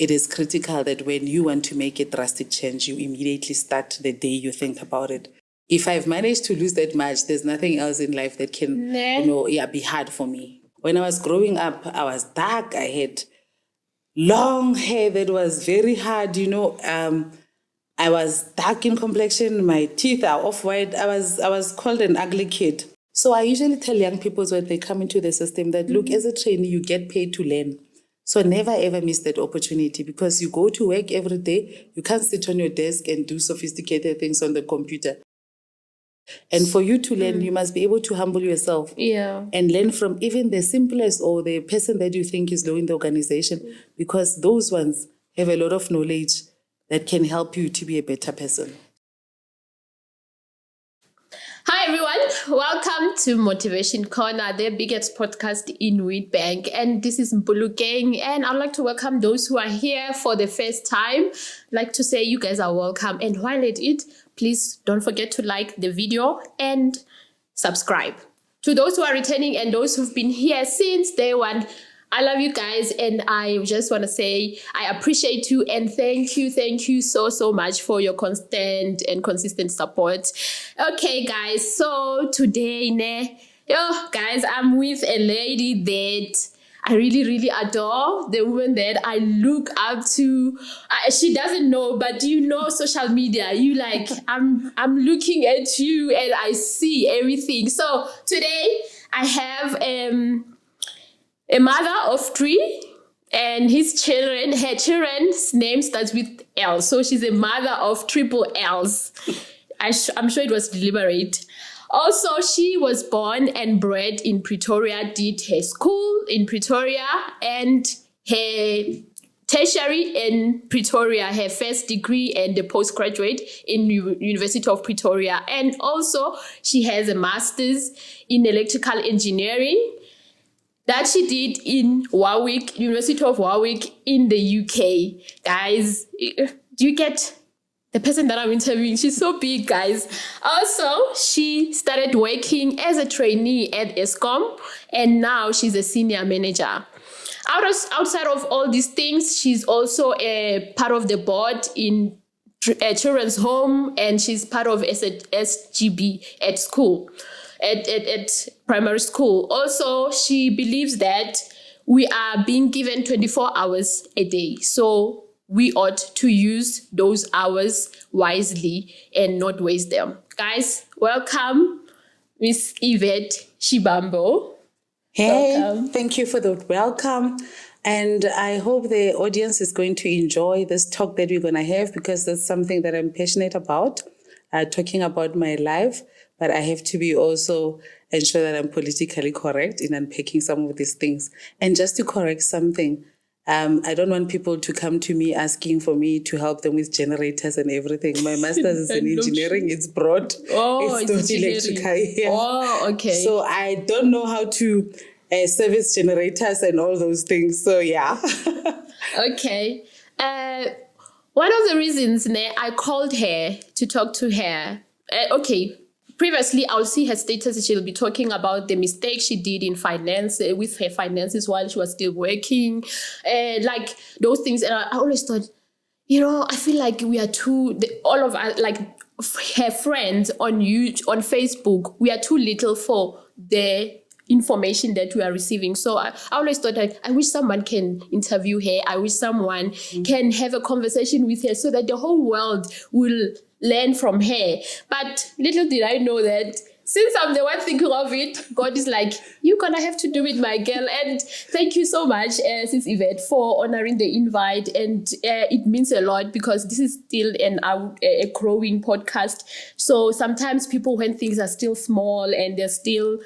it is critical that when you want to make a drastic change, you immediately start the day you think about it. If I've managed to lose that much, there's nothing else in life that can, be hard for me. When I was growing up, I was dark. I had long hair that was very hard, I was dark in complexion. My teeth are off-white. I was called an ugly kid. So I usually tell young people when they come into the system that, look, as a trainee, you get paid to learn. So never, ever miss that opportunity, because you go to work every day. You can't sit on your desk and do sophisticated things on the computer. And for you to learn, you must be able to humble yourself and learn from even the simplest or the person that you think is low in the organization, because those ones have a lot of knowledge that can help you to be a better person. Hi everyone, welcome to Motivation Corner, the biggest podcast in Witbank. And this is Mpulu Gang, and I'd like to welcome those who are here for the first time. I'd like to say you guys are welcome. And while at it, please don't forget to like the video and subscribe. To those who are returning and those who've been here since day one, I love you guys, and I just want to say I appreciate you and thank you so much for your constant and consistent support. Okay, guys, so today, guys, I'm with a lady that I really adore, the woman that I look up to. She doesn't know, but social media, I'm looking at you and I see everything. So today I have a mother of three, and her children's name starts with L. So she's a mother of triple L's. I'm sure it was deliberate. Also, she was born and bred in Pretoria, did her school in Pretoria and her tertiary in Pretoria, her first degree and the postgraduate in University of Pretoria. And also, she has a master's in electrical engineering that she did in Warwick, University of Warwick in the UK. Guys, do you get the person that I'm interviewing? She's so big, guys. Also, she started working as a trainee at Eskom, and now she's a senior manager. Outside of all these things, she's also a part of the board in a children's home, and she's part of SGB at school. At primary school. Also, she believes that we are being given 24 hours a day. So we ought to use those hours wisely and not waste them. Guys, welcome, Miss Yvette Shibambo. Hey, welcome. Thank you for the welcome. And I hope the audience is going to enjoy this talk that we're going to have, because that's something that I'm passionate about, talking about my life. But I have to be also ensure that I'm politically correct in unpacking some of these things. And just to correct something, I don't want people to come to me asking for me to help them with generators and everything. My master's is in engineering. It's broad. It's not electrical. Yeah. Oh, okay. So I don't know how to service generators and all those things. So, yeah. Okay. One of the reasons I called her to talk to her, previously, I'll see her status. She'll be talking about the mistake she did in finance, with her finances while she was still working, like those things. And I always thought, I feel like we are all of us, like her friends on Facebook, we are too little for the information that we are receiving. So I always thought, I wish someone can interview her. I wish someone can have a conversation with her so that the whole world will learn from her. But little did I know that since I'm the one thinking of it, God is like, you're going to have to do it, my girl. And thank you so much, Sis Yvette, for honoring the invite. And it means a lot, because this is still a growing podcast. So sometimes people, when things are still small and they're still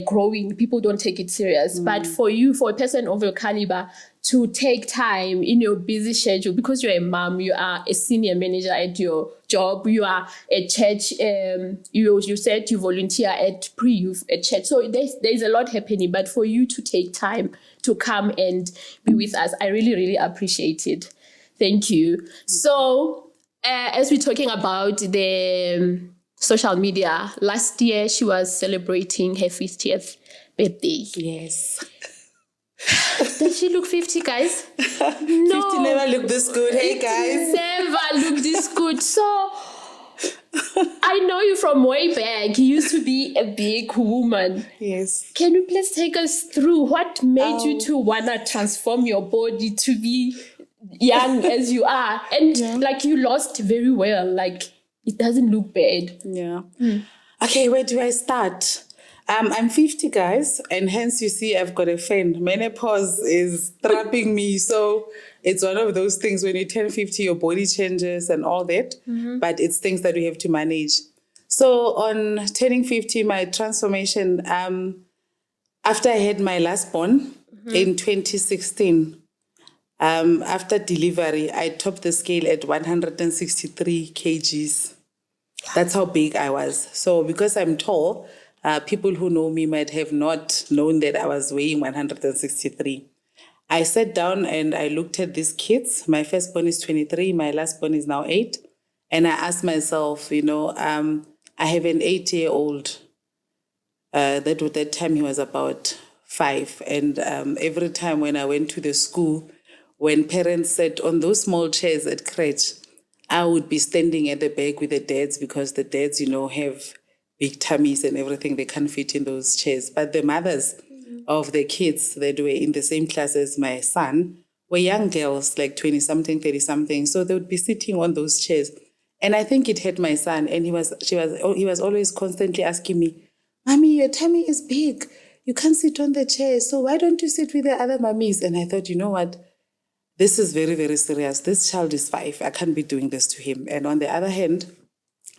growing, people don't take it serious. But for you, for a person of your caliber, to take time in your busy schedule, because you're a mom, you are a senior manager at your job, you are a church, you said you volunteer at pre-youth at church. So there's a lot happening, but for you to take time to come and be with us, I really appreciate it. Thank you. So as we're talking about the social media, last year she was celebrating her 50th birthday. Yes. Does she look 50, guys? No. 50 never looked this good. Hey, guys. Never looked this good. So I know you from way back. You used to be a big woman. Yes. Can you please take us through what made you to wanna transform your body to be young as you are? And like you lost very well. Like it doesn't look bad. Yeah. Okay, where do I start? I'm 50, guys, and hence you see I've got a friend. Menopause is trapping me. So it's one of those things when you turn 50, your body changes and all that. But it's things that we have to manage. So on turning 50, my transformation, after I had my last born in 2016, after delivery, I topped the scale at 163 kgs. That's how big I was. So because I'm tall, people who know me might have not known that I was weighing 163. I sat down and I looked at these kids. My firstborn is 23. My lastborn is now 8. And I asked myself, I have an 8-year-old. That time he was about 5. And every time when I went to the school, when parents sat on those small chairs at crèche, I would be standing at the back with the dads because the dads, have big tummies and everything. They can't fit in those chairs. But the mothers of the kids that were in the same class as my son were young girls, like 20-something, 30-something. So they would be sitting on those chairs. And I think it hurt my son. And he was always constantly asking me, "Mommy, your tummy is big. You can't sit on the chair. So why don't you sit with the other mummies?" And I thought, you know what? This is very, very serious. This child is 5. I can't be doing this to him. And on the other hand,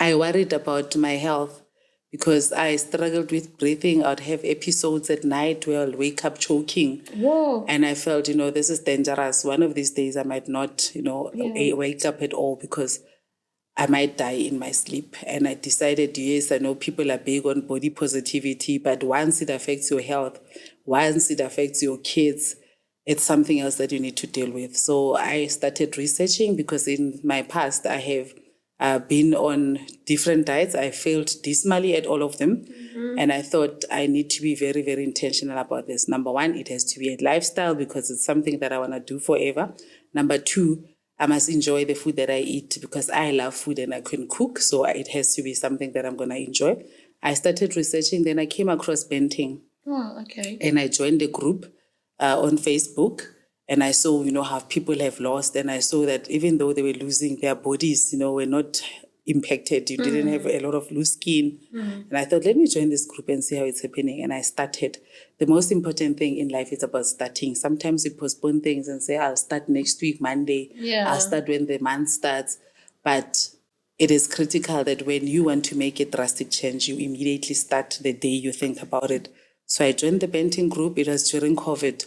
I worried about my health because I struggled with breathing. I'd have episodes at night where I'll wake up choking. Whoa. And I felt, this is dangerous. One of these days I might not, wake up at all because I might die in my sleep. And I decided, yes, I know people are big on body positivity, but once it affects your health, once it affects your kids, it's something else that you need to deal with. So I started researching because in my past I have been on different diets. I failed dismally at all of them. And I thought I need to be very, very intentional about this. Number 1, it has to be a lifestyle because it's something that I want to do forever. Number 2, I must enjoy the food that I eat because I love food and I can cook. So it has to be something that I'm going to enjoy. I started researching. Then I came across Benting. Oh, okay. And I joined a group on Facebook, and I saw, how people have lost, and I saw that even though they were losing their bodies, were not impacted. You didn't have a lot of loose skin. And I thought, let me join this group and see how it's happening. And I started. The most important thing in life is about starting. Sometimes we postpone things and say, I'll start next week, Monday. Yeah. I'll start when the month starts. But it is critical that when you want to make a drastic change, you immediately start the day you think about it. So I joined the Benting group. It was during COVID.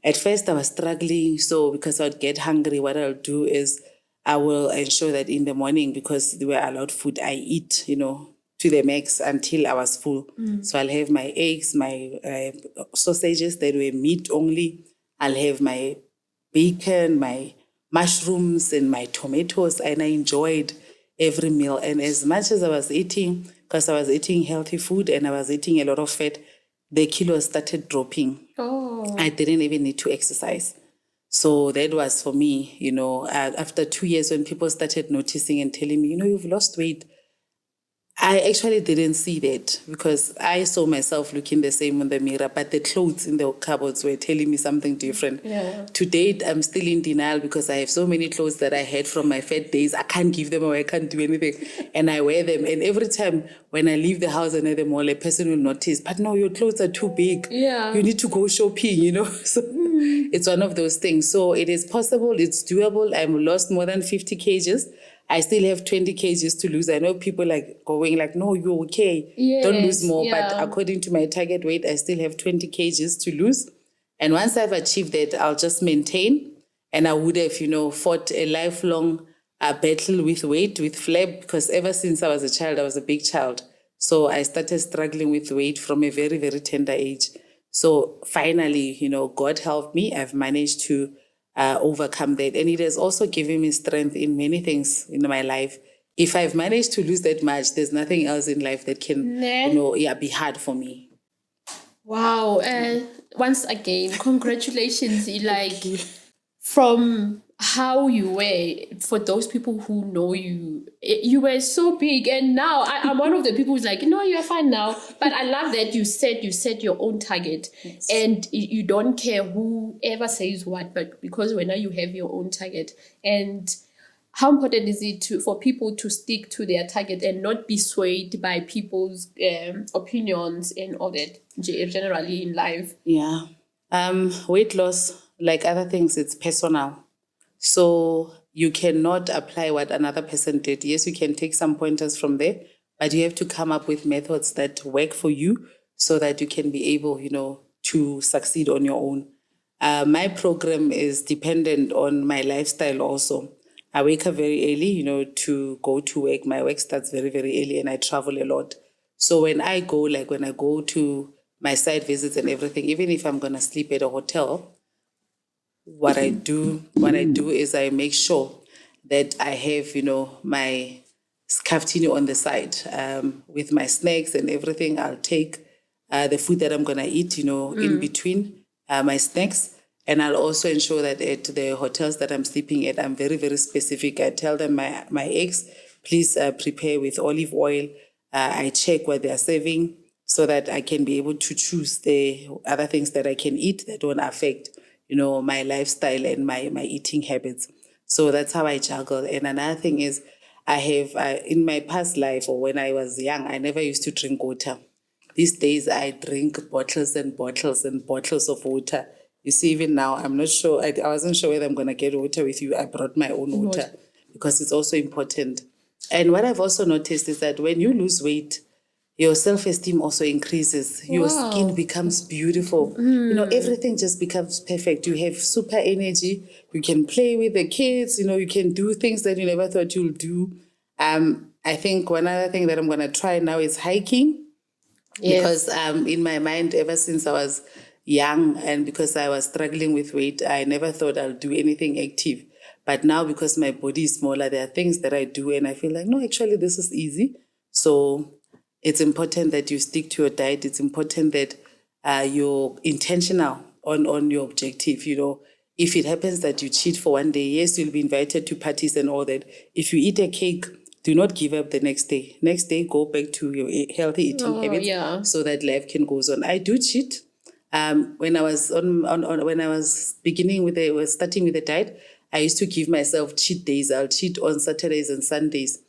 At first, I was struggling. So because I'd get hungry, what I'll do is I will ensure that in the morning, because they were allowed food, I eat, to the max until I was full. So I'll have my eggs, my sausages that were meat only. I'll have my bacon, my mushrooms, and my tomatoes. And I enjoyed every meal. And as much as I was eating, because I was eating healthy food and I was eating a lot of fat, the kilos started dropping. Oh. I didn't even need to exercise. So that was for me, after 2 years when people started noticing and telling me, you've lost weight. I actually didn't see that because I saw myself looking the same in the mirror, but the clothes in the cupboards were telling me something different. Yeah. To date, I'm still in denial because I have so many clothes that I had from my fat days. I can't give them away. I can't do anything. And I wear them. And every time when I leave the house and at the mall, a person will notice, but no, your clothes are too big. Yeah. You need to go shopping, So it's one of those things. So it is possible. It's doable. I've lost more than 50 kgs. I still have 20 kgs to lose. I know people going no, you're okay. Yes, Don't lose more. yeah. But according to my target weight, I still have 20 kgs to lose. And once I've achieved that, I'll just maintain. And I would have, fought a lifelong battle with weight, with flab, because ever since I was a child, I was a big child. So I started struggling with weight from a very, very tender age. So finally, God helped me. I've managed to overcome that. And it has also given me strength in many things in my life. If I've managed to lose that much, there's nothing else in life that can, be hard for me. Wow. And once again, congratulations. From how you were. For those people who know you, you were so big, and now I'm one of the people who's like, no, you're fine now. But I love that you set your own target. Yes. And you don't care whoever says what, but because when now you have your own target. And how important is it for people to stick to their target and not be swayed by people's opinions and all that generally in life? Yeah. Weight loss, like other things, it's personal. So you cannot apply what another person did. Yes, you can take some pointers from there, but you have to come up with methods that work for you so that you can be able, to succeed on your own. My program is dependent on my lifestyle also. I wake up very early, to go to work. My work starts very, very early and I travel a lot. So when I go to my site visits and everything, even if I'm going to sleep at a hotel, what I do is I make sure that I have, my scaftini on the side with my snacks and everything. I'll take the food that I'm going to eat, in between my snacks. And I'll also ensure that at the hotels that I'm sleeping at, I'm very, very specific. I tell them my eggs, please prepare with olive oil. I check what they're serving so that I can be able to choose the other things that I can eat that don't affect my lifestyle and my eating habits. So that's how I juggle. And another thing is I have, in my past life or when I was young, I never used to drink water. These days I drink bottles and bottles and bottles of water. You see, even now, I'm not sure, I wasn't sure whether I'm going to get water with you. I brought my own water because it's also important. And what I've also noticed is that when you lose weight, your self-esteem also increases. Your skin becomes beautiful. Everything just becomes perfect. You have super energy. You can play with the kids. You can do things that you never thought you'll do. I think one other thing that I'm going to try now is hiking. Yes. Because in my mind, ever since I was young and because I was struggling with weight, I never thought I'll do anything active. But now because my body is smaller, there are things that I do and I feel like, no, actually, this is easy. So it's important that you stick to your diet. It's important that you're intentional on your objective. If it happens that you cheat for one day, yes, you'll be invited to parties and all that. If you eat a cake, do not give up the next day. Next day, go back to your healthy eating habits so that life can go on. I do cheat. When I was when I was starting with the diet, I used to give myself cheat days. I'll cheat on Saturdays and Sundays.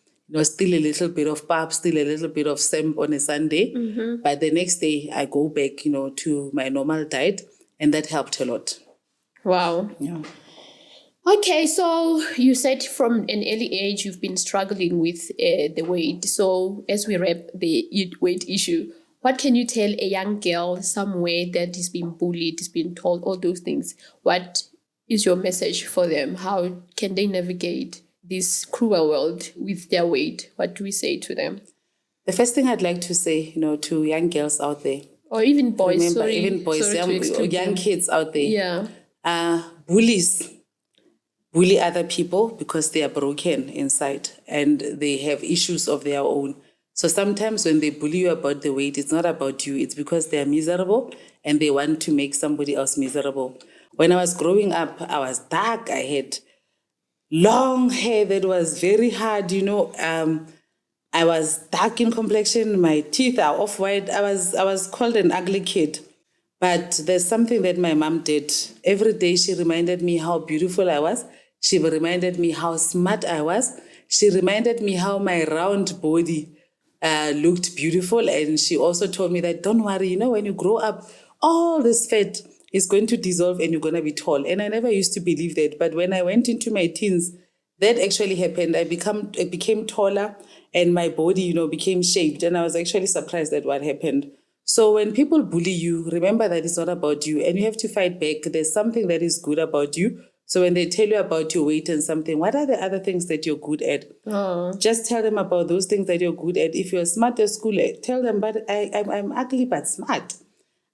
Still a little bit of pap, still a little bit of semp on a Sunday. Mm-hmm. But the next day I go back, to my normal diet, and that helped a lot. Wow. Yeah. Okay, so you said from an early age you've been struggling with the weight. So as we wrap the weight issue, what can you tell a young girl somewhere that is being bullied, is being told all those things? What is your message for them? How can they navigate this cruel world with their weight? What do we say to them? The first thing I'd like to say, to young girls out there, or even boys, young kids out there, bullies bully other people because they are broken inside and they have issues of their own. So sometimes when they bully you about the weight, it's not about you. It's because they are miserable and they want to make somebody else miserable. When I was growing up, I was dark. I had long hair that was very hard, I was dark in complexion. My teeth are off-white. I was called an ugly kid. But there's something that my mom did. Every day she reminded me how beautiful I was. She reminded me how smart I was. She reminded me how my round body looked beautiful. And she also told me that, don't worry, when you grow up, all this fat is going to dissolve and you're going to be tall. And I never used to believe that. But when I went into my teens, that actually happened. I became taller and my body, became shaped. And I was actually surprised at what happened. So when people bully you, remember that it's not about you and you have to fight back. There's something that is good about you. So when they tell you about your weight and something, what are the other things that you're good at? Just tell them about those things that you're good at. If you're smart at school, tell them, but I'm ugly but smart.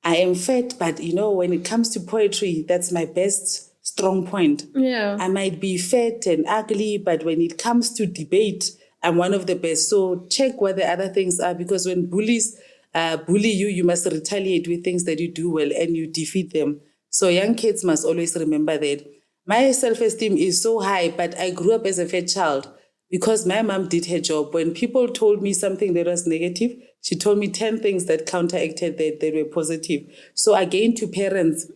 I am fat, but when it comes to poetry, that's my best strong point. Yeah. I might be fat and ugly, but when it comes to debate, I'm one of the best. So check what the other things are, because when bullies bully you, you must retaliate with things that you do well and you defeat them. So young kids must always remember that My self-esteem is so high, but I grew up as a fat child because my mom did her job. When people told me something that was negative, she told me 10 things that counteracted that were positive. So again, to parents,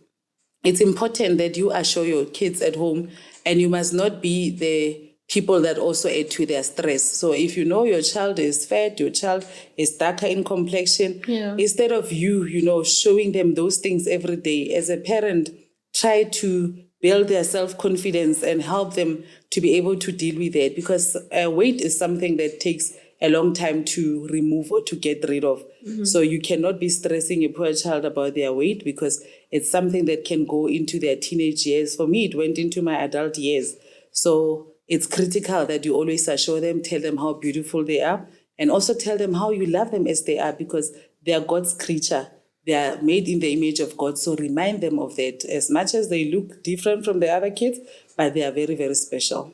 it's important that you assure your kids at home, and you must not be the people that also add to their stress. So if you know your child is fat, your child is darker in complexion, instead of you showing them those things every day, as a parent, try to build their self-confidence and help them to be able to deal with it, because weight is something that takes a long time to remove or to get rid of. So you cannot be stressing a poor child about their weight, because it's something that can go into their teenage years. For me, it went into my adult years. So it's critical that you always assure them, tell them how beautiful they are, and also tell them how you love them as they are, because they are God's creature. They are made in the image of God. So remind them of that, as much as they look different from the other kids, but they are very, very special.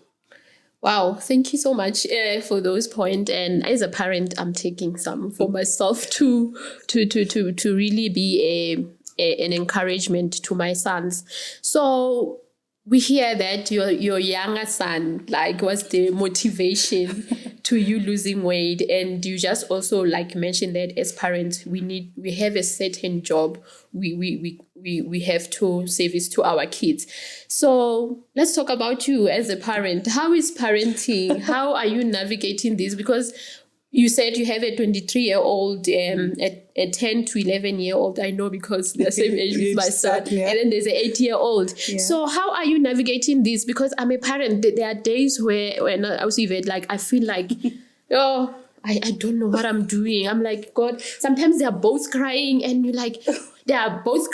Wow, thank you so much for those points. And as a parent, I'm taking some for myself to really be an encouragement to my sons. So we hear that your younger son was the motivation to you losing weight, and you just also mentioned that as parents we have a certain job we have to service to our kids. So let's talk about you as a parent. How is parenting? How are you navigating this? Because you said you have a 23-year-old, a 10 to 11-year-old. I know because they're the same age with my son. Yeah. And then there's an 8-year-old. Yeah. So how are you navigating this? Because I'm a parent. There are days when I was Yvette, I feel like, oh, I don't know what I'm doing. I'm like, God, sometimes they're both crying and you're like, they are both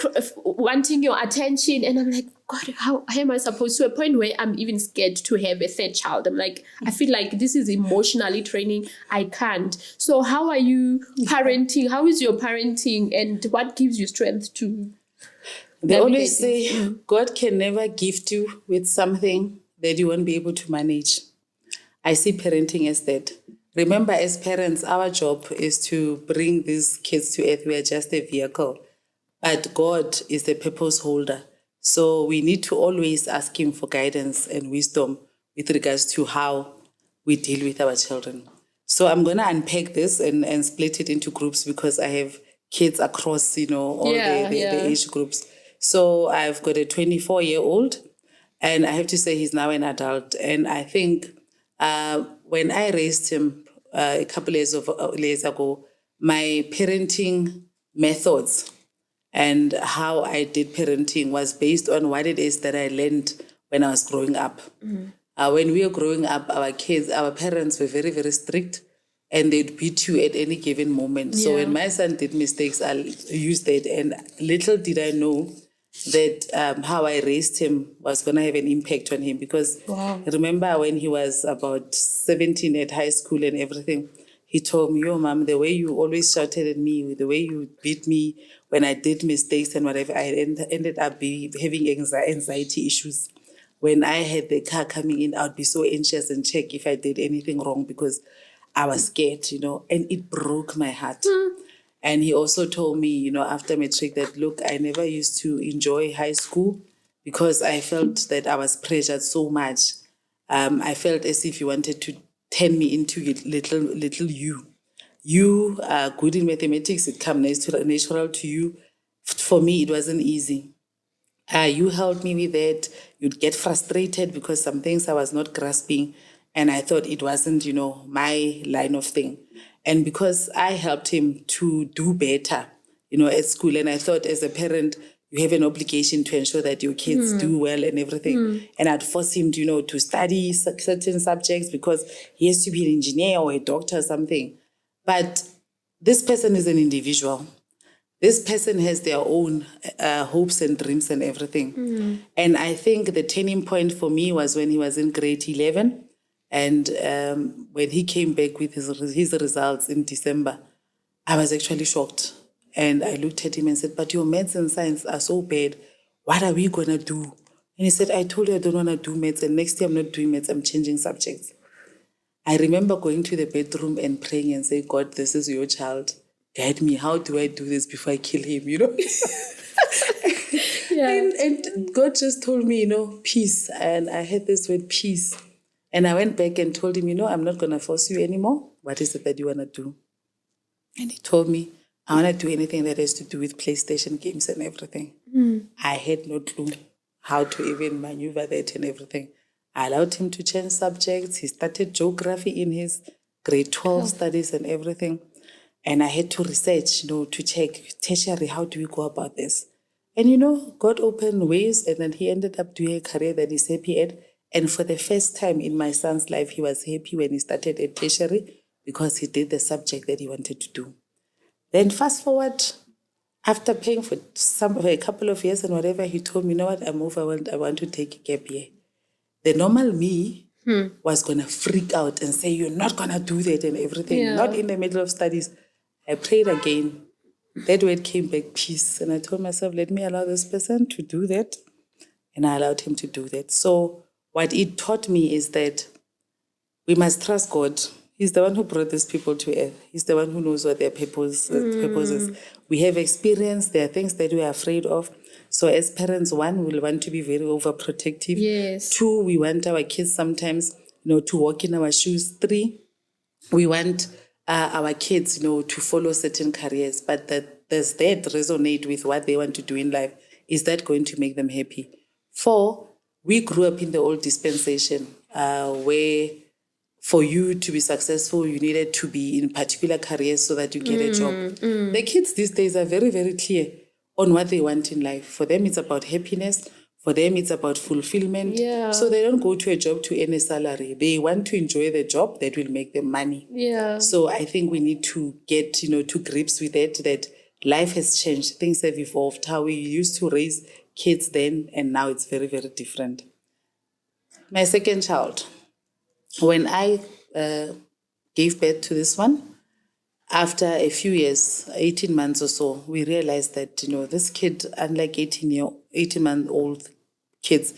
wanting your attention. And I'm like, God, how am I supposed to? A point where I'm even scared to have a third child. I'm like, I feel like this is emotionally training. I can't. So how are you parenting? How is your parenting? And what gives you strength to? They always say God can never gift you with something that you won't be able to manage. I see parenting as that. Remember, as parents, our job is to bring these kids to earth. We are just a vehicle. But God is the purpose holder. So we need to always ask him for guidance and wisdom with regards to how we deal with our children. So I'm going to unpack this and split it into groups, because I have kids across, all the age groups. So I've got a 24-year-old, and I have to say he's now an adult. And I think when I raised him a couple of years ago, my parenting methods and how I did parenting was based on what it is that I learned when I was growing up. When we were growing up, our parents were very, very strict, and they'd beat you at any given moment. Yeah. So when my son did mistakes, I used that. And little did I know that how I raised him was going to have an impact on him. Because I remember when he was about 17 at high school and everything, he told me, "Yo, Mom, the way you always shouted at me, the way you beat me when I did mistakes and whatever, I ended up having anxiety issues. When I had the car coming in, I'd be so anxious and check if I did anything wrong because I was scared, and it broke my heart." And he also told me, after matric, that, look, I never used to enjoy high school because I felt that I was pressured so much. I felt as if you wanted to turn me into little you. You are good in mathematics, it comes natural to you. For me, it wasn't easy. You helped me with that. You'd get frustrated because some things I was not grasping, and I thought it wasn't, my line of thing. And because I helped him to do better, at school, and I thought as a parent, you have an obligation to ensure that your kids do well and everything. And I'd force him, to study certain subjects because he has to be an engineer or a doctor or something. But this person is an individual. This person has their own hopes and dreams and everything. And I think the turning point for me was when he was in grade 11. And when he came back with his results in December, I was actually shocked. And I looked at him and said, "But your maths and science are so bad. What are we going to do?" And he said, "I told you I don't want to do maths. And next year I'm not doing maths. I'm changing subjects." I remember going to the bedroom and praying and saying, "God, this is your child. Guide me. How do I do this before I kill him?" Yeah. And God just told me, peace. And I heard this word peace. And I went back and told him, I'm not going to force you anymore. What is it that you want to do? And he told me, I want to do anything that has to do with PlayStation games and everything. I had no clue how to even maneuver that and everything. I allowed him to change subjects. He started geography in his grade 12 studies and everything. And I had to research, to check tertiary, how do we go about this? And, God opened ways, and then he ended up doing a career that he's happy at. And for the first time in my son's life, he was happy when he started at tertiary because he did the subject that he wanted to do. Then fast forward, after paying for a couple of years and whatever, he told me, what, I'm overwhelmed. I want to take a gap year. The normal me was going to freak out and say, you're not going to do that and everything. Yeah. Not in the middle of studies. I prayed again. That word came back, peace. And I told myself, let me allow this person to do that. And I allowed him to do that. So what it taught me is that we must trust God. He's the one who brought these people to earth. He's the one who knows what their purpose is. We have experience. There are things that we are afraid of. So as parents, one, we want to be very overprotective. Yes. Two, we want our kids sometimes, to walk in our shoes. Three, we want our kids, to follow certain careers. But does that resonate with what they want to do in life? Is that going to make them happy? Four, we grew up in the old dispensation where for you to be successful, you needed to be in particular careers so that you get a job. The kids these days are very, very clear on what they want in life. For them, it's about happiness. For them, it's about fulfillment. Yeah. So they don't go to a job to earn a salary. They want to enjoy the job that will make them money. Yeah. So I think we need to get, to grips with it, that life has changed. Things have evolved. How we used to raise kids then, and now it's very, very different. My second child, when I gave birth to this one, after a few years, 18 months or so, we realized that, this kid, unlike 18-month-old kids,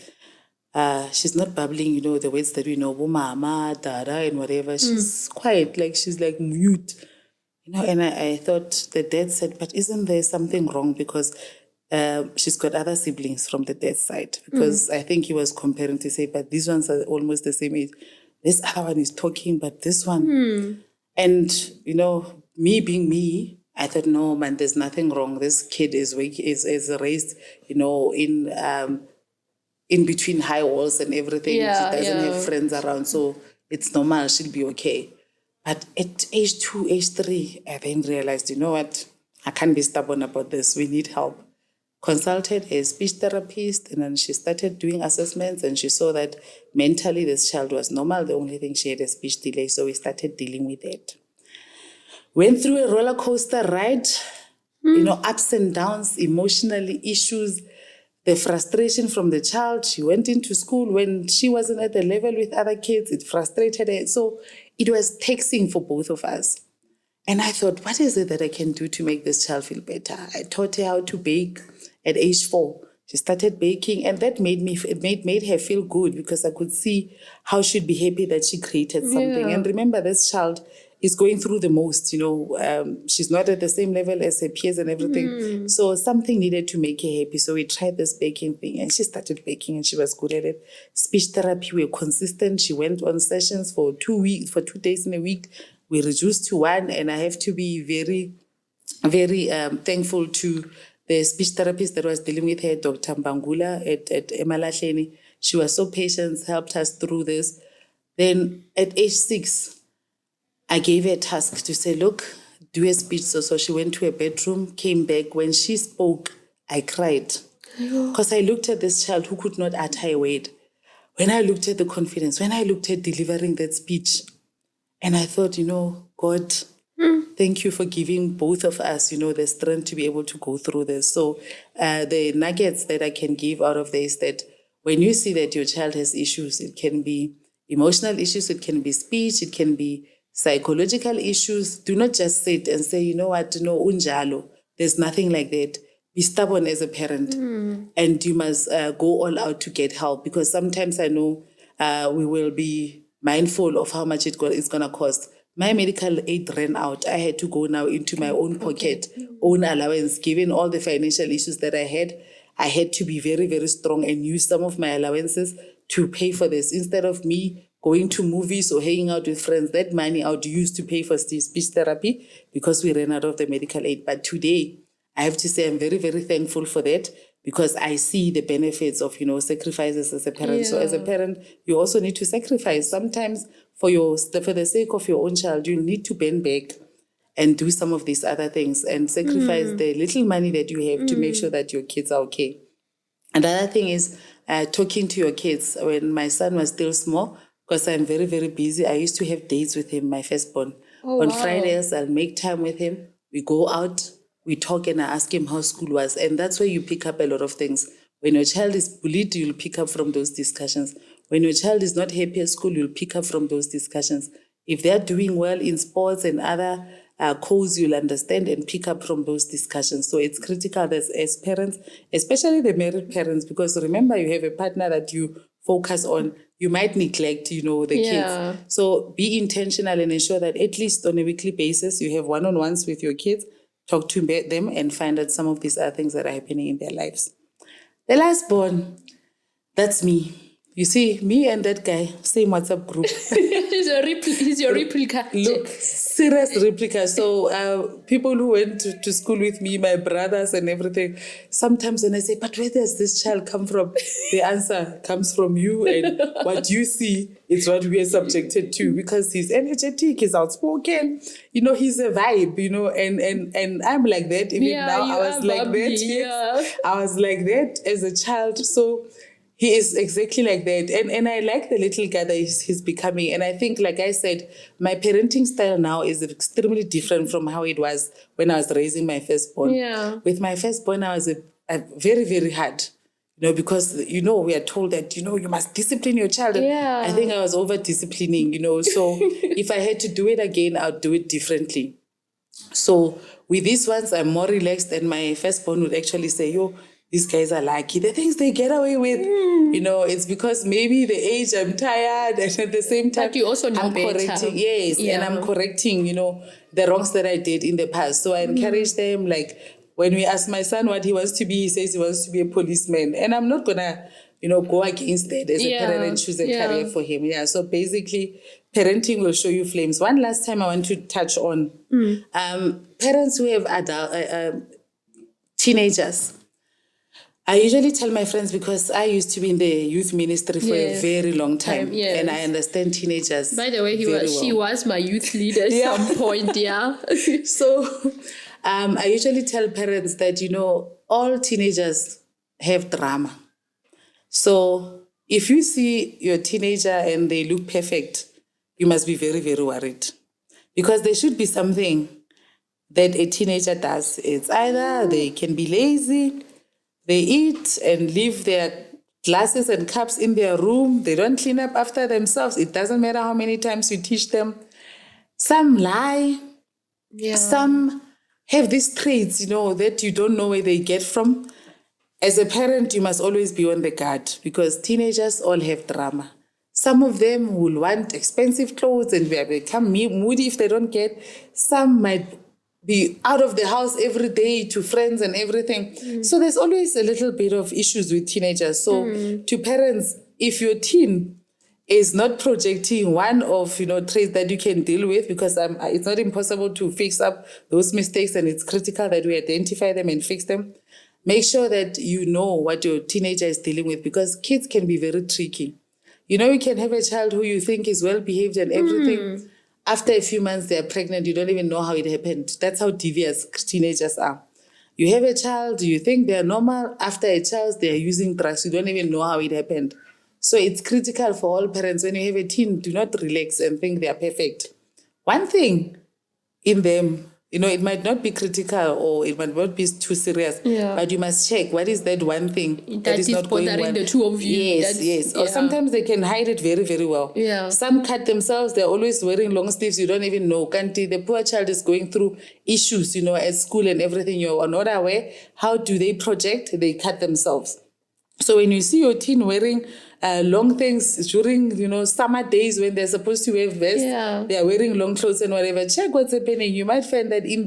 she's not babbling, the words that we know, mama, dada, and whatever. She's quiet, she's like mute. And I thought, the dad said, but isn't there something wrong? Because she's got other siblings from the dad's side. Because I think he was comparing to say, but these ones are almost the same age. This other one is talking, but this one. And, me being me, I thought, no, man, there's nothing wrong. This kid is raised, in between high walls and everything. Yeah, she doesn't yeah. have friends around, so it's normal. She'll be okay. But at age 2, age 3, I then realized, what? I can't be stubborn about this. We need help. Consulted a speech therapist, and then she started doing assessments, and she saw that mentally this child was normal. The only thing, she had a speech delay, so we started dealing with it. Went through a roller coaster ride, ups and downs, emotionally issues, the frustration from the child. She went into school when she wasn't at the level with other kids. It frustrated her. So it was taxing for both of us. And I thought, what is it that I can do to make this child feel better? I taught her how to bake at age 4. She started baking, and that made her feel good because I could see how she'd be happy that she created something. Yeah. And remember, this child is going through the most, she's not at the same level as her peers and everything. So something needed to make her happy. So we tried this baking thing, and she started baking, and she was good at it. Speech therapy, we were consistent. She went on sessions for 2 days in a week. We reduced to 1, and I have to be very, very thankful to the speech therapist that was dealing with her, Dr. Mbangula at Emalahleni. She was so patient, helped us through this. Then at age 6, I gave her a task to say, look, do a speech. So she went to her bedroom, came back. When she spoke, I cried. Because I looked at this child who could not utter a word. When I looked at the confidence, when I looked at delivering that speech, and I thought, God, thank you for giving both of us, the strength to be able to go through this. So the nuggets that I can give out of this is that when you see that your child has issues, it can be emotional issues, it can be speech, it can be psychological issues. Do not just sit and say, you know what, unjalo. There's nothing like that. Be stubborn as a parent. And you must go all out to get help, because sometimes I know we will be mindful of how much it's going to cost. my medical aid ran out. I had to go now into my own pocket, own allowance, given all the financial issues that I had to be very, very strong and use some of my allowances to pay for this. Instead of me going to movies or hanging out with friends, that money I would use to pay for speech therapy because we ran out of the medical aid. But today, I have to say I'm very, very thankful for that because I see the benefits of, sacrifices as a parent. So as a parent, you also need to sacrifice. Sometimes for the sake of your own child, you need to bend back and do some of these other things and sacrifice the little money that you have to make sure that your kids are okay. Another thing is talking to your kids. When my son was still small, because I'm very, very busy, I used to have dates with him, my firstborn. On Fridays, I'll make time with him. We go out, we talk, and I ask him how school was. And that's where you pick up a lot of things. When your child is bullied, you'll pick up from those discussions. When your child is not happy at school, you'll pick up from those discussions. If they're doing well in sports and other codes, you'll understand and pick up from those discussions. So it's critical that as parents, especially the married parents, because remember, you have a partner that you focus on, you might neglect, the kids. So be intentional and ensure that at least on a weekly basis, you have one-on-ones with your kids, talk to them and find out some of these other things that are happening in their lives. The last born, that's me. You see, me and that guy, same WhatsApp group. He's your replica. Look, serious replica. So people who went to school with me, my brothers and everything, sometimes when I say, but where does this child come from? The answer comes from you, and what you see is what we are subjected to, because he's energetic, he's outspoken, he's a vibe, and I'm like that. Even now, I was like that. Yes, I was like that as a child. So he is exactly like that. And I like the little guy that he's becoming. And I think, like I said, my parenting style now is extremely different from how it was when I was raising my firstborn. Yeah. With my firstborn, I was a very, very hard, because, we are told that, you must discipline your child. Yeah. I think I was over-disciplining, So if I had to do it again, I would do it differently. So with these ones, I'm more relaxed. And my firstborn would actually say, these guys are lucky. The things they get away with, it's because maybe the age, I'm tired, and at the same time, but you also know I'm better. correcting, and I'm correcting, the wrongs that I did in the past. So I encourage them, like, when we ask my son what he wants to be, he says he wants to be a policeman. And I'm not gonna, go against that as a parent and choose a career for him. Yeah. So basically, parenting will show you flames. One last time I want to touch on parents who have teenagers. I usually tell my friends, because I used to be in the youth ministry for a very long time, and I understand teenagers. By the way, she was my youth leader at some point, So I usually tell parents that, all teenagers have drama. So if you see your teenager and they look perfect, you must be very, very worried, because there should be something that a teenager does. It's either they can be lazy, they eat and leave their glasses and cups in their room. They don't clean up after themselves. It doesn't matter how many times you teach them. Some lie. Yeah. Some have these traits, that you don't know where they get from. As a parent, you must always be on the guard, because teenagers all have drama. Some of them will want expensive clothes and will become moody if they don't get. Some might be out of the house every day to friends and everything. So there's always a little bit of issues with teenagers. So to parents, if your teen is not projecting one of, traits that you can deal with, because it's not impossible to fix up those mistakes, and it's critical that we identify them and fix them. Make sure that you know what your teenager is dealing with, because kids can be very tricky. You can have a child who you think is well-behaved and everything. After a few months, they're pregnant. You don't even know how it happened. That's how devious teenagers are. You have a child, you think they're normal. After a child, they're using drugs. You don't even know how it happened. So it's critical for all parents. When you have a teen, do not relax and think they're perfect. One thing in them, it might not be critical or it might not be too serious, but you must check what is that one thing that is not bothering going the two of you. Yes. Or sometimes they can hide it very, very well. Yeah. Some cut themselves. They're always wearing long sleeves. You don't even know. Kanti, the poor child is going through issues, at school and everything. You're not aware. How do they project? They cut themselves. So when you see your teen wearing long things during, summer days when they're supposed to wear vests. Yeah. They are wearing long clothes and whatever. Check what's happening. You might find that in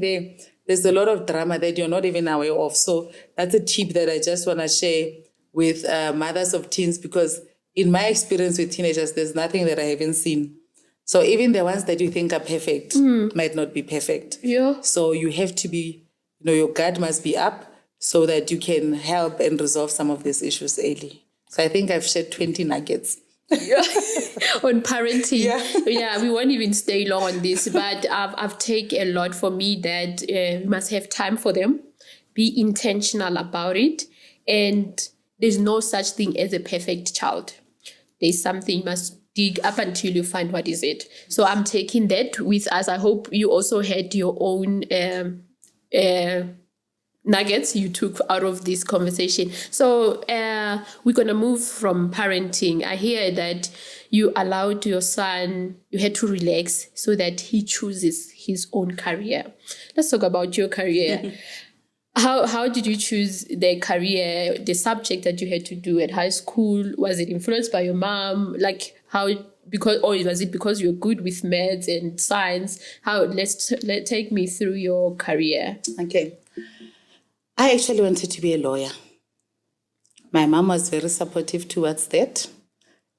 there's a lot of drama that you're not even aware of. So that's a tip that I just want to share with mothers of teens, because in my experience with teenagers, there's nothing that I haven't seen. So even the ones that you think are perfect might not be perfect. Yeah. So you have to be, your guard must be up so that you can help and resolve some of these issues early. So I think I've shared 20 nuggets. On parenting. Yeah. We won't even stay long on this, but I've taken a lot for me that we must have time for them, be intentional about it, and there's no such thing as a perfect child. There's something you must dig up until you find what is it. So I'm taking that with us. I hope you also had your own nuggets you took out of this conversation. So we're going to move from parenting. I hear that you allowed your son, you had to relax so that he chooses his own career. Let's talk about your career. How did you choose the career, the subject that you had to do at high school? Was it influenced by your mom? Like was it because you're good with maths and science? Take me through your career. Okay. I actually wanted to be a lawyer. My mom was very supportive towards that.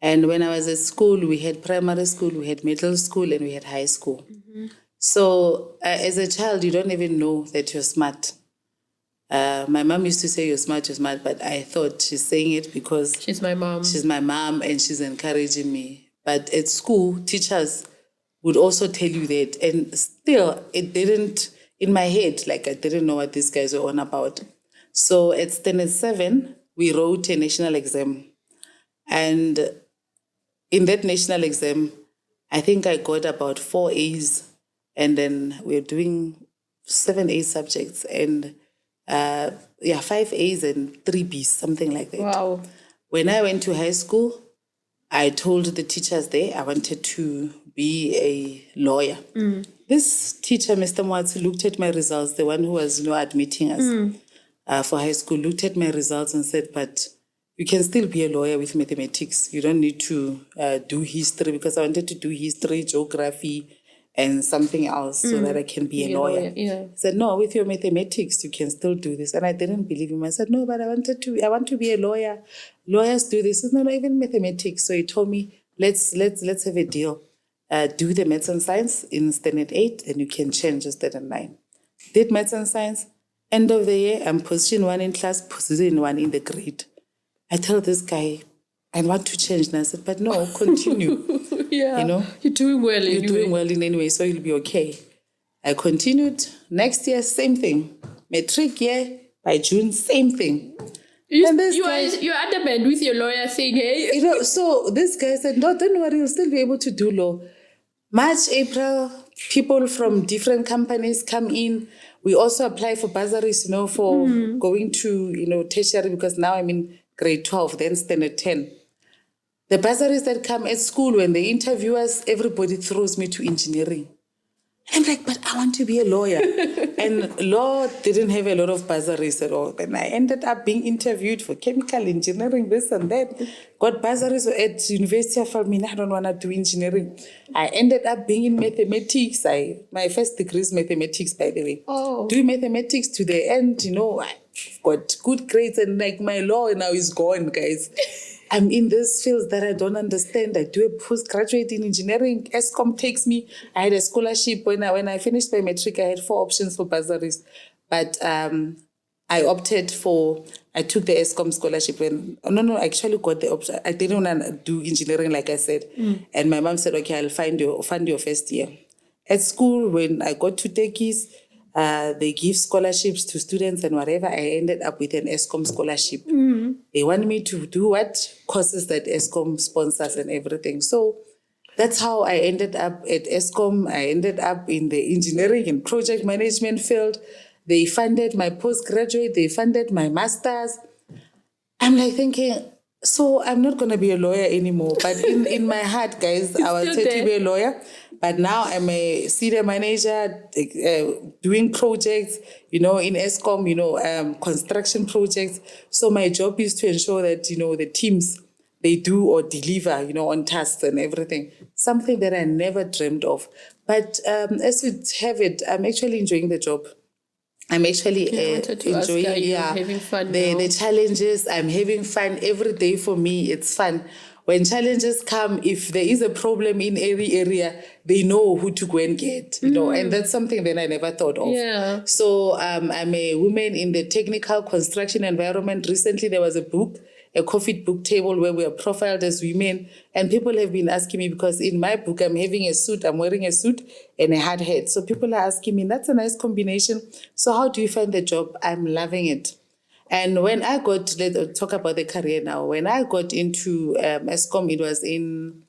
And when I was at school, we had primary school, we had middle school, and we had high school. Mm-hmm. So as a child, you don't even know that you're smart. My mom used to say, you're smart, but I thought she's saying it because she's my mom. She's my mom and she's encouraging me. But at school, teachers would also tell you that. And still, it didn't, in my head, I didn't know what these guys were on about. So at standard 7, we wrote a national exam. And in that national exam, I think I got about 4 A's. And then we're doing 7 A subjects. And 5 A's and 3 B's, something like that. Wow. When I went to high school, I told the teachers there I wanted to be a lawyer. This teacher, Mr. Mwatsi, looked at my results, the one who was admitting us for high school, looked at my results and said, but you can still be a lawyer with mathematics. You don't need to do history, because I wanted to do history, geography, and something else so that I can be a lawyer. Yeah. He said, no, with your mathematics, you can still do this. And I didn't believe him. I said, no, but I want to be a lawyer. Lawyers do this. It's not even mathematics. So he told me, let's have a deal. Do the maths and science in standard 8, and you can change to standard 9. Did maths and science. End of the year, I'm position 1 in class, position 1 in the grade. I tell this guy, I want to change. And I said, but no, continue. Yeah. You're doing well anyway. You're doing well in any way, so you'll be okay. I continued. Next year, same thing. Matric year, by June, same thing. You're adamant with your lawyer thing, hey? So this guy said, no, don't worry, you'll still be able to do law. March, April, people from different companies come in. We also apply for bursaries, for going to, tertiary, because now I'm in grade 12, then standard 10. The bursaries that come at school, when they interview us, everybody throws me to engineering. I'm like, but I want to be a lawyer. And law didn't have a lot of bursaries at all. And I ended up being interviewed for chemical engineering, this and that. Got bursaries at University of Almina. I don't want to do engineering. I ended up being in mathematics. My first degree is mathematics, by the way. Oh. Doing mathematics to the end, I've got good grades, and my law now is gone, guys. I'm in these fields that I don't understand. I do a postgraduate in engineering. ESCOM takes me. I had a scholarship. When I finished my matric, I had 4 options for bursaries. But I took the ESCOM scholarship. I actually got the option. I didn't want to do engineering, like I said. And my mom said, okay, I'll fund your first year. At school, when I got to techies, they give scholarships to students and whatever. I ended up with an ESCOM scholarship. They want me to do what courses that ESCOM sponsors and everything. So that's how I ended up at ESCOM. I ended up in the engineering and project management field. They funded my postgraduate. They funded my master's. I'm thinking, so I'm not going to be a lawyer anymore. But in my heart, guys, I wanted to be a lawyer. But now I'm a senior manager doing projects, in ESCOM, construction projects. So my job is to ensure that, the teams, they do or deliver, you know, on tasks and everything. Something that I never dreamed of. But as you have it, I'm actually enjoying the job. I'm actually I wanted to ask, enjoying are you having fun the now? challenges. I'm having fun every day. For me, it's fun. When challenges come, if there is a problem in any area, they know who to go and get, you know, and that's something that I never thought of. Yeah. So I'm a woman in the technical construction environment. Recently, there was a book, a coffee book table where we are profiled as women. And people have been asking me, because in my book, I'm having a suit, I'm wearing a suit and a hard hat. So people are asking me, that's a nice combination. So how do you find the job? I'm loving it. And when I got, let's talk about the career now. When I got into ESCOM, it was in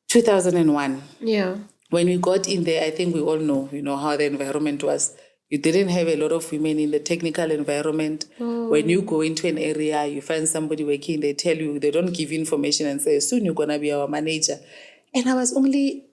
2001. Yeah. When we got in there, I think we all know, you know, how the environment was. You didn't have a lot of women in the technical environment. When you go into an area, you find somebody working, they tell you, they don't give you information and say, soon you're going to be our manager. And I was only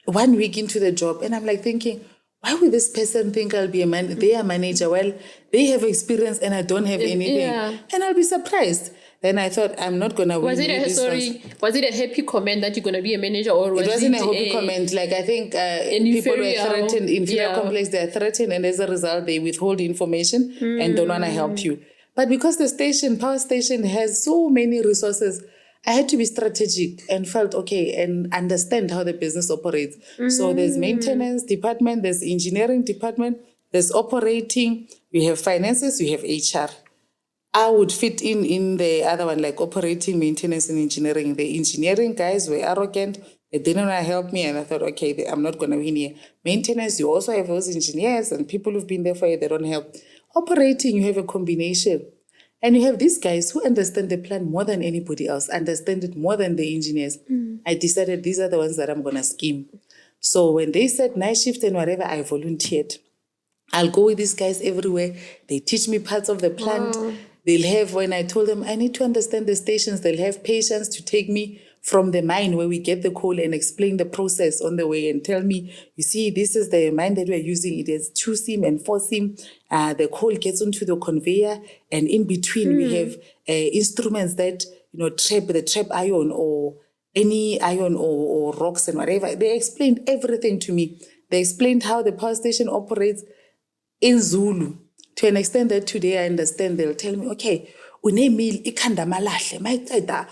1 week into the job, and I'm like thinking, why would this person think I'll be they are manager? Well, they have experience and I don't have anything. Yeah. And I'll be surprised. Then I thought, I'm not going to win. Was it a happy comment that you're going to be a manager, or was it wasn't a happy comment? Like, I think people were threatened, inferior complex, they're threatened, and as a result, they withhold information and don't want to help you. But because the power station has so many resources, I had to be strategic and felt okay and understand how the business operates. So there's maintenance department, there's engineering department, there's operating, you have finances, you have HR. I would fit in the other one, like operating, maintenance, and engineering. The engineering guys were arrogant. They didn't want to help me, and I thought, okay, I'm not going to win here. Maintenance, you also have those engineers and people who've been there for you, they don't help. Operating, you have a combination. And you have these guys who understand the plan more than anybody else, understand it more than the engineers. I decided these are the ones that I'm going to scheme. So when they said night shift and whatever, I volunteered. I'll go with these guys everywhere. They teach me parts of the plant. They'll have, when I told them, I need to understand the stations, they'll have patience to take me from the mine where we get the coal and explain the process on the way and tell me, you see, this is the mine that we're using. It has 2 seam and 4 seam. The coal gets onto the conveyor, and in between we have instruments that, you know, trap iron or any iron or rocks and whatever. They explained everything to me. They explained how the power station operates in Zulu. To an extent that today I understand, they'll tell me, okay, unemil ikhanda malahle, mayiqeda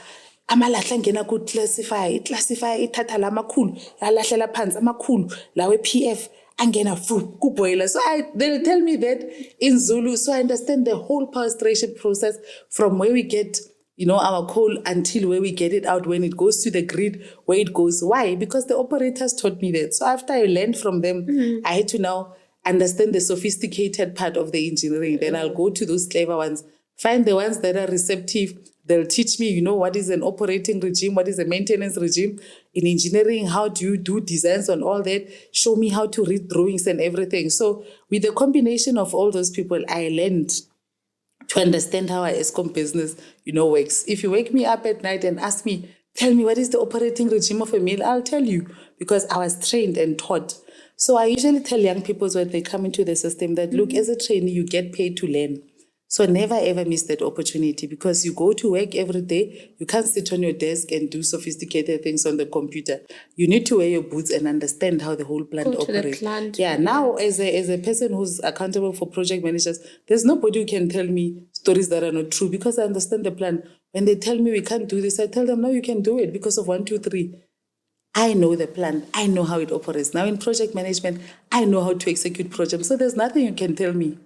amalahle angena ku classify ithatha lamakhulu alahlela phansi amakhulu lawe PF angena ku boiler. So they'll tell me that in Zulu, so I understand the whole power station process from where we get, you know, our coal until where we get it out, when it goes to the grid, where it goes. Why? Because the operators taught me that. So after I learned from them, I had to now understand the sophisticated part of the engineering. Then I'll go to those clever ones, find the ones that are receptive. They'll teach me, you know, what is an operating regime, what is a maintenance regime. In engineering, how do you do designs on all that? Show me how to read drawings and everything. So with the combination of all those people, I learned to understand how our ESCOM business, you know, works. If you wake me up at night and ask me, tell me what is the operating regime of a mill, I'll tell you, because I was trained and taught. So I usually tell young people when they come into the system that, look, as a trainee, you get paid to learn. So never ever miss that opportunity, because you go to work every day. You can't sit on your desk and do sophisticated things on the computer. You need to wear your boots and understand how the whole plant operates. Now as a person who's accountable for project managers, there's nobody who can tell me stories that are not true, because I understand the plan. When they tell me we can't do this, I tell them, no, you can do it because of 1, 2, 3. I know the plan. I know how it operates. Now in project management, I know how to execute projects. So there's nothing you can tell me.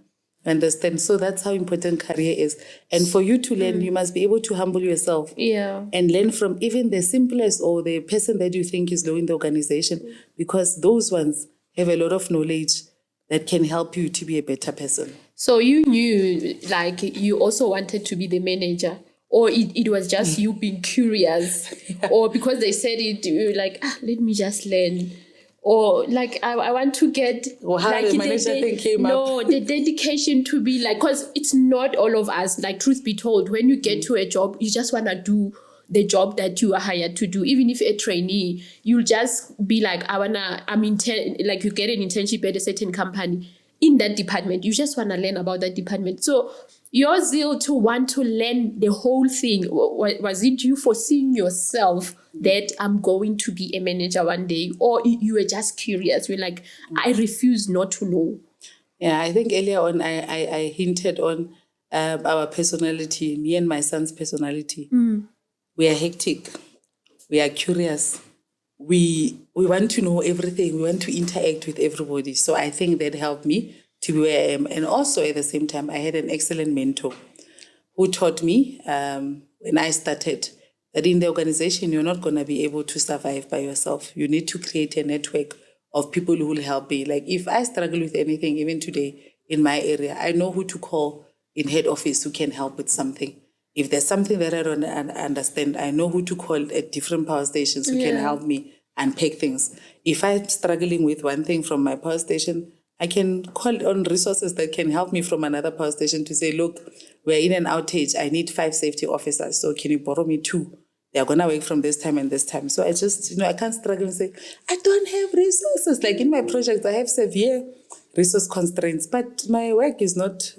Understand? So that's how important career is. And for you to learn, you must be able to humble yourself. And learn from even the simplest or the person that you think is low in the organization, because those ones have a lot of knowledge that can help you to be a better person. So you knew, like, you also wanted to be the manager? Or it was just you being curious? Or because they said it, you were like, let me just learn. Or like, I want to get... Or how like, the manager thing came up. No, the dedication to be like... Because it's not all of us, like, truth be told, when you get to a job, you just want to do the job that you are hired to do. Even if a trainee, you'll just be like, like you get an internship at a certain company. In that department, you just want to learn about that department. So your zeal to want to learn the whole thing, was it you foreseeing yourself that I'm going to be a manager one day, or you were just curious? You're like, I refuse not to know. Yeah, I think earlier on I hinted on our personality, me and my son's personality. We are hectic. We are curious. We want to know everything. We want to interact with everybody. So I think that helped me to be where I am. And also at the same time, I had an excellent mentor who taught me when I started that in the organization, you're not going to be able to survive by yourself. You need to create a network of people who will help me. Like if I struggle with anything, even today in my area, I know who to call in head office who can help with something. If there's something that I don't understand, I know who to call at different power stations who can help me unpack things. If I'm struggling with one thing from my power station, I can call on resources that can help me from another power station to say, look, we're in an outage. I need 5 safety officers. So can you borrow me 2? They're going to work from this time and this time. So I just, I can't struggle and say, I don't have resources. Like in my projects, I have severe resource constraints, but my work is not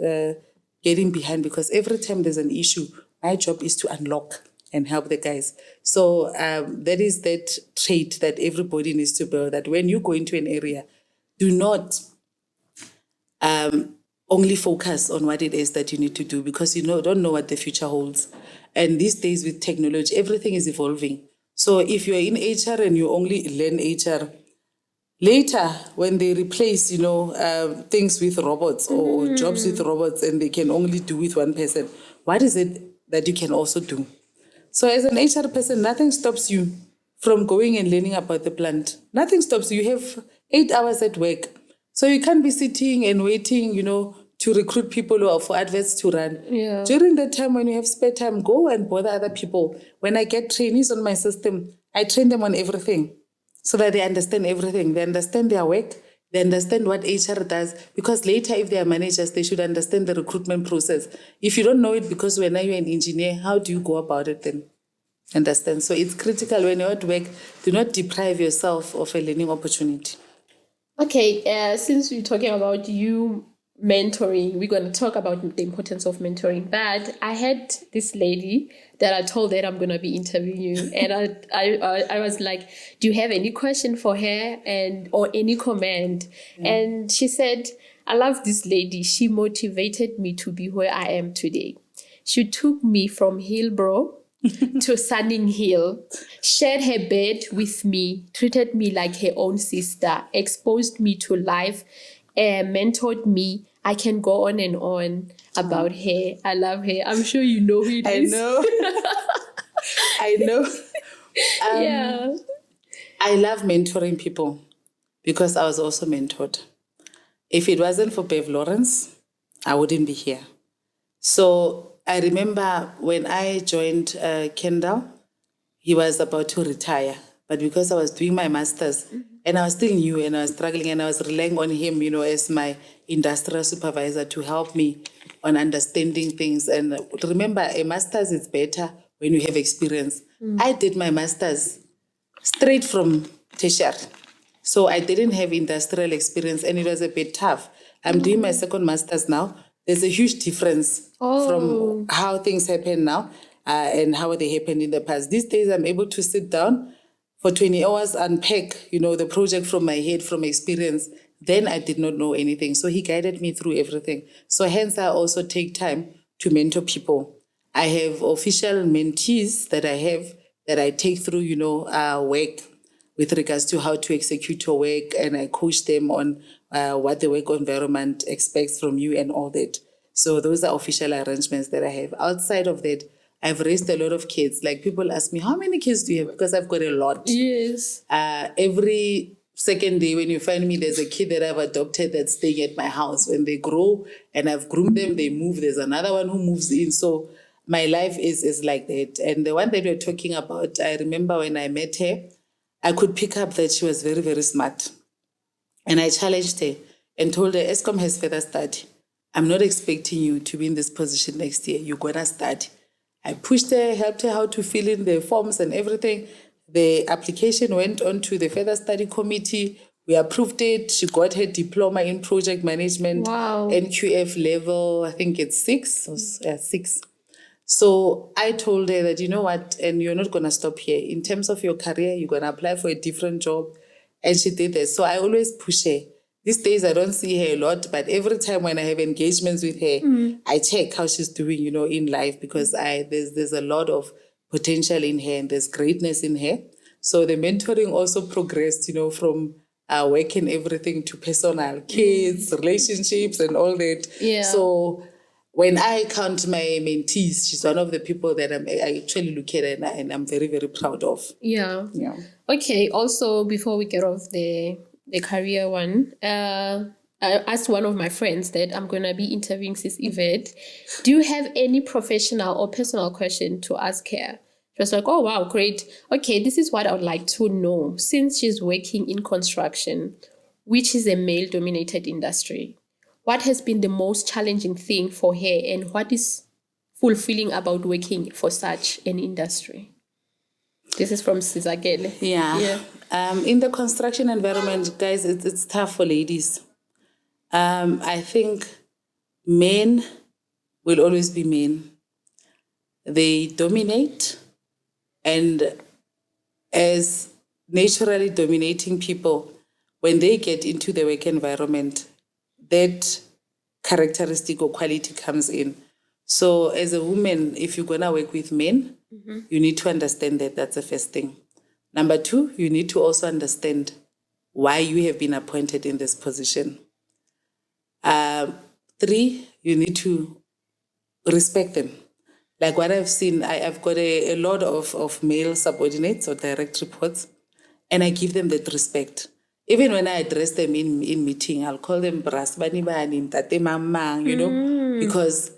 getting behind because every time there's an issue, my job is to unlock and help the guys. So that is that trait that everybody needs to build, that when you go into an area, do not only focus on what it is that you need to do because you don't know what the future holds. And these days with technology, everything is evolving. So if you're in HR and you only learn HR, later when they replace, things with robots or jobs with robots and they can only do with one person, what is it that you can also do? So as an HR person, nothing stops you from going and learning about the plant. Nothing stops you. You have 8 hours at work. So you can't be sitting and waiting, to recruit people or for adverts to run. Yeah. During that time when you have spare time, go and bother other people. When I get trainees on my system, I train them on everything so that they understand everything. They understand their work. They understand what HR does. Because later, if they are managers, they should understand the recruitment process. If you don't know it because when you're an engineer, how do you go about it then? Understand? So it's critical when you're at work, do not deprive yourself of a learning opportunity. Okay, since we're talking about you mentoring, we're going to talk about the importance of mentoring. But I had this lady that I told that I'm going to be interviewing you, and I was like, do you have any question for her or any comment? And she said, I love this lady. She motivated me to be where I am today. She took me from Hillbrow to Sunning Hill, shared her bed with me, treated me like her own sister, exposed me to life, mentored me. I can go on and on about her. I love her. I'm sure you know who it is. I know. I know. Yeah. I love mentoring people because I was also mentored. If it wasn't for Bev Lawrence, I wouldn't be here. So I remember when I joined Kendall, he was about to retire. But because I was doing my master's and I was still new and I was struggling and I was relying on him, as my industrial supervisor to help me on understanding things. And remember, a master's is better when you have experience. I did my master's straight from tertiary. So I didn't have industrial experience and it was a bit tough. I'm doing my second master's now. There's a huge difference from how things happen now and how they happened in the past. These days, I'm able to sit down for 20 hours, unpack, the project from my head, from experience. Then I did not know anything. So he guided me through everything. So hence, I also take time to mentor people. I have official mentees that I take through, work with regards to how to execute your work, and I coach them on what the work environment expects from you and all that. So those are official arrangements that I have. Outside of that, I've raised a lot of kids. Like people ask me, how many kids do you have? Because I've got a lot. Yes. Every second day when you find me, there's a kid that I've adopted that's staying at my house. When they grow and I've groomed them, they move. There's another one who moves in. So my life is like that. And the one that we're talking about, I remember when I met her, I could pick up that she was very, very smart. And I challenged her and told her, Eskom has further study. I'm not expecting you to be in this position next year. You're going to study. I pushed her, helped her how to fill in the forms and everything. The application went on to the further study committee. We approved it. She got her diploma in project management. Wow. NQF level, I think it's 6. 6. So I told her that, you know what, and you're not going to stop here. In terms of your career, you're going to apply for a different job. And she did that. So I always push her. These days, I don't see her a lot, but every time when I have engagements with her, I check how she's doing, in life, because there's a lot of potential in her and there's greatness in her. So the mentoring also progressed, from work and everything to personal, kids, relationships, and all that. Yeah. So when I count my mentees, she's one of the people that I actually look at and I'm very, very proud of. Yeah. Yeah. Okay. Also, before we get off the career one, I asked one of my friends that I'm going to be interviewing Sis Yvette. Do you have any professional or personal question to ask her? She was like, oh, wow, great. Okay, this is what I would like to know. Since she's working in construction, which is a male-dominated industry, what has been the most challenging thing for her and what is fulfilling about working for such an industry? This is from Sizakele. Yeah. In the construction environment, guys, it's tough for ladies. I think men will always be men. They dominate, and as naturally dominating people, when they get into the work environment, that characteristic or quality comes in. So as a woman, if you're going to work with men, you need to understand that that's the first thing. Number 2, you need to also understand why you have been appointed in this position. 3, you need to respect them. Like what I've seen, I've got a lot of male subordinates or direct reports, and I give them that respect. Even when I address them in meeting, I'll call them Bras Bani Bani, Tate Mamang, because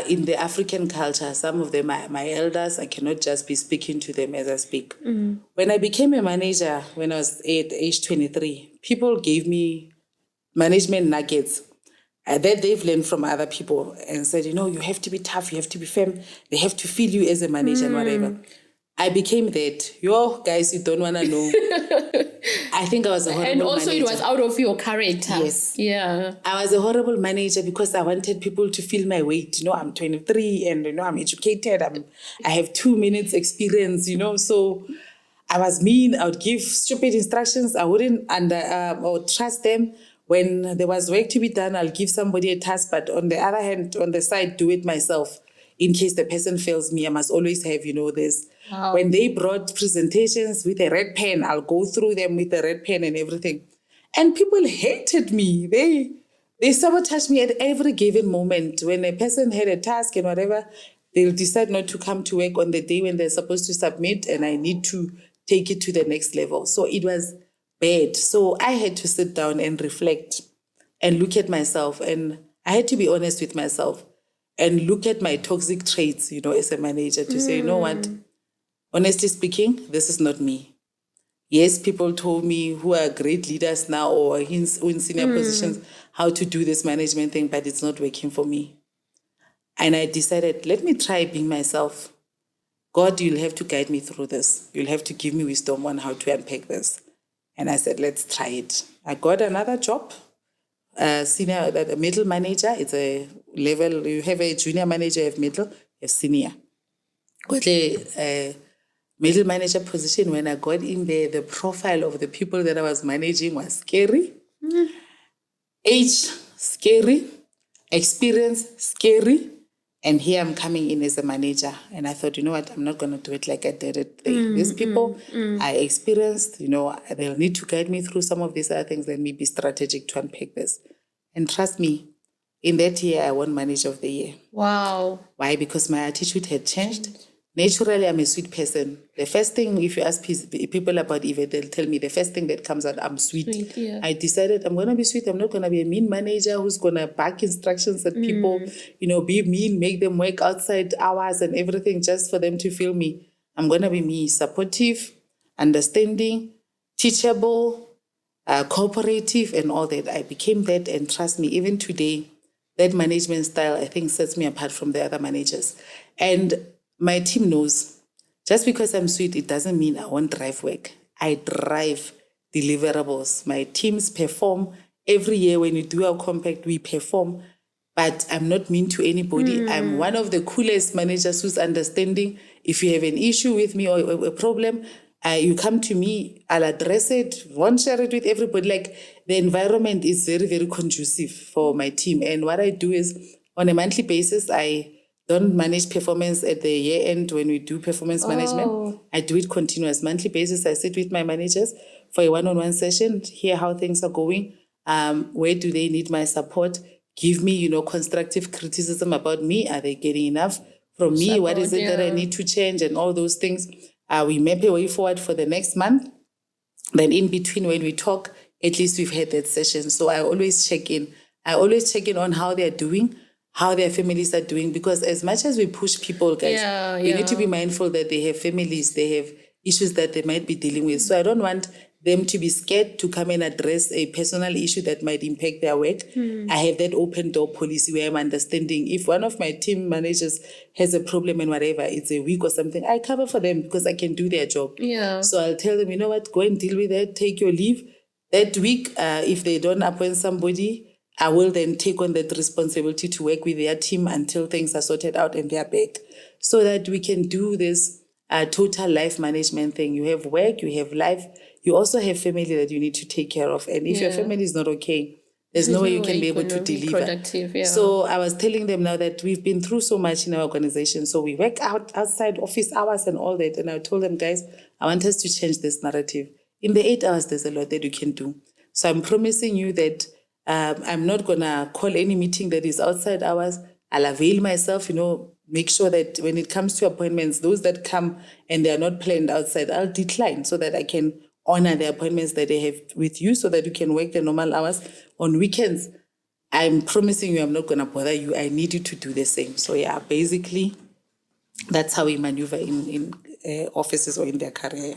in the African culture, some of them are my elders. I cannot just be speaking to them as I speak. When I became a manager, when I was at age 23, people gave me management nuggets that they've learned from other people and said, you have to be tough, you have to be firm, they have to feel you as a manager and whatever. I became that. Guys, you don't want to know. I think I was a horrible manager. And also manager. It was out of your character. Yes. Yeah. I was a horrible manager because I wanted people to feel my weight. I'm 23 and, I'm educated. I have 2 minutes experience, So I was mean. I would give stupid instructions. I wouldn't or trust them. When there was work to be done, I'll give somebody a task. But on the other hand, on the side, do it myself. In case the person fails me, I must always have, this. Wow. When they brought presentations with a red pen, I'll go through them with a red pen and everything. And people hated me. They sabotaged me at every given moment. When a person had a task and whatever, they'll decide not to come to work on the day when they're supposed to submit, and I need to take it to the next level. So it was bad. So I had to sit down and reflect and look at myself. And I had to be honest with myself and look at my toxic traits, as a manager to say, you know what, honestly speaking, this is not me. Yes, people told me who are great leaders now or in senior positions how to do this management thing, but it's not working for me. And I decided, let me try being myself. God, you'll have to guide me through this. You'll have to give me wisdom on how to unpack this. And I said, let's try it. I got another job, senior, a middle manager. It's a level, you have a junior manager, you have middle, you have senior. Got a middle manager position. When I got in there, the profile of the people that I was managing was scary. Age, scary. Experience, scary. And here I'm coming in as a manager. And I thought, you know what, I'm not going to do it like I did it. These people I experienced, they'll need to guide me through some of these other things. Let me be strategic to unpack this. And trust me, in that year, I won Manager of the Year. Wow. Why? Because my attitude had changed. Naturally, I'm a sweet person. The first thing, if you ask people about Yvette, they'll tell me the first thing that comes out, I'm sweet. Yeah. I decided I'm going to be sweet. I'm not going to be a mean manager who's going to back instructions at people, be mean, make them work outside hours and everything just for them to feel me. I'm going to be me, supportive, understanding, teachable, cooperative, and all that. I became that, and trust me, even today, that management style, I think, sets me apart from the other managers. And my team knows, just because I'm sweet, it doesn't mean I won't drive work. I drive deliverables. My teams perform. Every year when we do our compact, we perform. But I'm not mean to anybody. I'm one of the coolest managers who's understanding. If you have an issue with me or a problem, you come to me, I'll address it, won't share it with everybody. Like, the environment is very, very conducive for my team. And what I do is, on a monthly basis, I don't manage performance at the year end when we do performance management. I do it continuous. Monthly basis, I sit with my managers for a one-on-one session, hear how things are going, where do they need my support, give me, constructive criticism about me. Are they getting enough from me? What is it that I need to change and all those things? We map a way forward for the next month. Then in between when we talk, at least we've had that session. So I always check in. I always check in on how they're doing, how their families are doing, because as much as we push people, guys, we need to be mindful that they have families, they have issues that they might be dealing with. So I don't want them to be scared to come and address a personal issue that might impact their work. I have that open door policy where I'm understanding if one of my team managers has a problem and whatever, it's a week or something, I cover for them because I can do their job. So I'll tell them, you know what, go and deal with that, take your leave. That week, if they don't appoint somebody, I will then take on that responsibility to work with their team until things are sorted out and they're back, so that we can do this total life management thing. You have work, you have life, you also have family that you need to take care of. And if your family is not okay, there's no way you can be able to deliver. So I was telling them now that we've been through so much in our organization. So we work outside office hours and all that. And I told them, guys, I want us to change this narrative. In the 8 hours, there's a lot that you can do. So I'm promising you that I'm not going to call any meeting that is outside hours. I'll avail myself, make sure that when it comes to appointments, those that come and they are not planned outside, I'll decline so that I can honor the appointments that they have with you so that you can work the normal hours. On weekends, I'm promising you I'm not going to bother you. I need you to do the same. So basically, that's how we maneuver in offices or in their career.